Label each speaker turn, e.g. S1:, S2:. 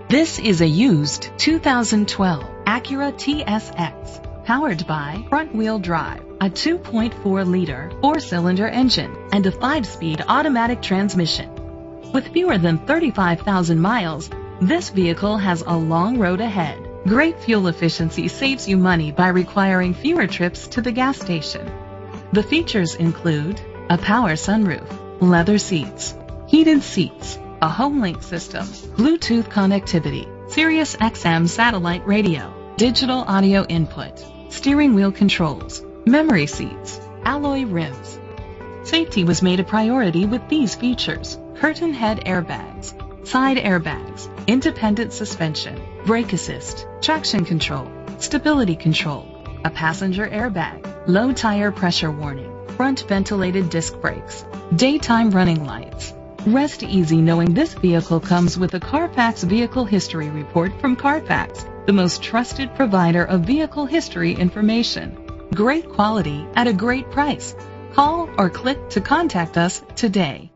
S1: This is a used 2012 Acura TSX, powered by front-wheel drive, a 2.4-liter four-cylinder engine, and a 5-speed automatic transmission. With fewer than 35,000 miles, this vehicle has a long road ahead. Great fuel efficiency saves you money by requiring fewer trips to the gas station. The features include a power sunroof, leather seats, heated seats, a HomeLink system, Bluetooth connectivity, Sirius XM satellite radio, digital audio input, steering wheel controls, memory seats, alloy rims. Safety was made a priority with these features: curtain head airbags, side airbags, independent suspension, brake assist, traction control, stability control, a passenger airbag, low tire pressure warning, front ventilated disc brakes, daytime running lights. Rest easy knowing this vehicle comes with a Carfax Vehicle History Report from Carfax, the most trusted provider of vehicle history information. Great quality at a great price. Call or click to contact us today.